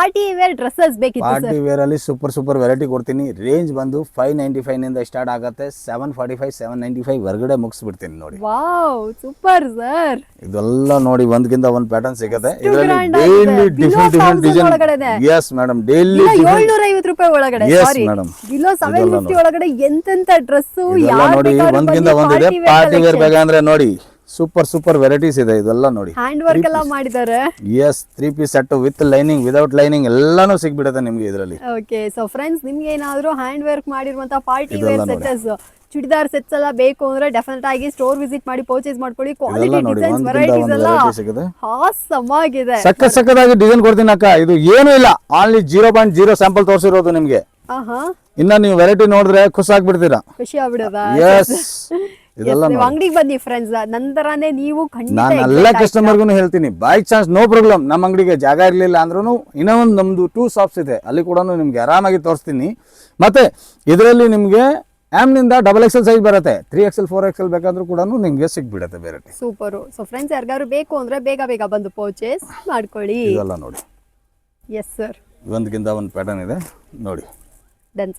Party wear dresses ಬೇಕಿತ್ತು sir. Party wear ಅಲ್ಲಿ super variety ಕೊಡ್ತೀನಿ. ರೇಂಜ್ ಬಂದು 595 ನಿಂದ ಸ್ಟಾರ್ಟ್ ಆಗುತ್ತೆ. 745 795 ಹೊರಗಡೆ ಮುಗಿಸ್ಬಿಡ್ತೀನಿ ನೋಡಿ. Wow super sir. ಇದೆಲ್ಲ ನೋಡಿ ಒಂದ್ಗಿಂತ ಒಂದ್ ಪ್ಯಾಟರ್ನ್ ಸಿಗುತ್ತೆ. ಎಷ್ಟು ಇದರಲ್ಲಿ grand ಡೈಲಿ ಆಗಿದೆ. Different Below design. 1000 ಒಳಗಡೆನೆ. ಎಸ್ ಮೇಡಮ್, ಡೈಲಿ 750 ರೂಪಾಯಿ ಒಳಗಡೆ. Yes, ಸಾರಿ madam. ಬಿಲೋ 750 ಒಳಗಡೆ ಎಂತೆಂತ ಡ್ರೆಸ್ ಇದೆಲ್ಲ ನೋಡಿ ಒಂದ್ಗಿಂತ ಒಂದಿದೆ. ಪಾರ್ಟಿ ವೇರ್ ಬೇಕಂದ್ರೆ ನೋಡಿ ಸೂಪರ್ ವೆರೈಟೀಸ್ ಇದೆ. ಇದೆಲ್ಲ ನೋಡಿ ಹ್ಯಾಂಡ್ ವರ್ಕ್ ಎಲ್ಲ ಮಾಡಿದ್ದಾರೆ. Yes 3 piece set with lining without lining ಎಲ್ಲಾನು ಸಿಗ್ಬಿಡುತ್ತೆ ನಿಮ್ಗೆ ಇದರಲ್ಲಿ. ಓಕೆ ಸೊ ಫ್ರೆಂಡ್ಸ್, ನಿಮ್ಗೆ ಏನಾದ್ರು ಹ್ಯಾಂಡ್ ವರ್ಕ್ ಮಾಡಿರುವಂತ ಪಾರ್ಟಿ ಇದೆಲ್ಲ ವೇರ್ ಸೆಟ್ಸ್, ಚೂಡಿದಾರ್ ಸೆಟ್ಸ್ ಎಲ್ಲ ಬೇಕು ಅಂದ್ರೆ ಡೆಫಿನೆಟ್ ಆಗಿ ಸ್ಟೋರ್ ವಿಸಿಟ್ ಮಾಡಿ ಪರ್ಚೇಸ್ ಮಾಡ್ಕೊಳ್ಳಿ. ಕ್ವಾಲಿಟಿ ನೋಡಿ ಡಿಸೈನ್ಸ್ ಒಂದ್ಗಿಂತ ವೆರೈಟೀಸ್ ಒಂದು ಎಲ್ಲ ವೆರೈಟಿ ಸಿಗುತ್ತೆ. awesome ಆಗಿದೆ. ಸಕ್ಕದಾಗಿ ಡಿಸೈನ್ ಕೊಡ್ತೀನಿ ಅಕ್ಕ. ಇದು ಏನೂ ಇಲ್ಲ, ಆನ್ಲಿ 0.0 ಸ್ಯಾಂಪಲ್ ತೋರಿಸಿರೋದು ನಿಮ್ಗೆ. ಆಹಾ, ಇನ್ನ ನೀವು ವೆರೈಟಿ ನೋಡಿದ್ರೆ ಖುಷಿ ಆಗ್ಬಿಡ್ತೀರಾ. ಖುಷಿ ಆಗ್ಬಿಡೋದಾ? ಎಸ್ ಇದೆಲ್ಲ ನೀವು ಅಂಗಡಿಗೆ ಬನ್ನಿ ಫ್ರೆಂಡ್ಸ್, ನಂತರನೇ ನೀವು ಖಂಡಿತ ನಾನು ಎಲ್ಲ ಕಸ್ಟಮರ್ಗೂ ಹೇಳ್ತೀನಿ, ಬೈ ಚಾನ್ಸ್ ನೋ ಪ್ರಾಬ್ಲಮ್, ನಮ್ಮ ಅಂಗಡಿಗೆ ಜಾಗ ಇರಲಿಲ್ಲ ಅಂದ್ರೂ ಇನ್ನೂ ಒಂದು ನಮ್ದು 2 ಶಾಪ್ಸ್ ಇದೆ, ಅಲ್ಲಿ ಕೂಡ ನಿಮ್ಗೆ ಆರಾಮಾಗಿ ತೋರಿಸ್ತೀನಿ. ಮತ್ತೆ ಇದರಲ್ಲಿ ನಿಮ್ಗೆ ನಿಂದ XXL ಸೈಜ್ ಬರುತ್ತೆ, 3XL 4XL ಬೇಕಾದ್ರೂ ಕೂಡ ನಿಮ್ಗೆ ಸಿಗ್ಬಿಡುತ್ತೆ ವೆರೈಟಿ. ಸೂಪರ್. ಸೊ ಫ್ರೆಂಡ್ಸ್, ಯಾರಿಗಾದ್ರು ಬೇಕು ಅಂದ್ರೆ ಬೇಗ ಬಂದು ಪರ್ಚೇಸ್ ಮಾಡ್ಕೊಳ್ಳಿ. ಇದೆಲ್ಲ ನೋಡಿ ಎಸ್ ಸರ್, ಒಂದಕ್ಕಿಂತ ಒಂದು ಪ್ಯಾಟರ್ನ್ ಇದೆ ನೋಡಿ. Done sir.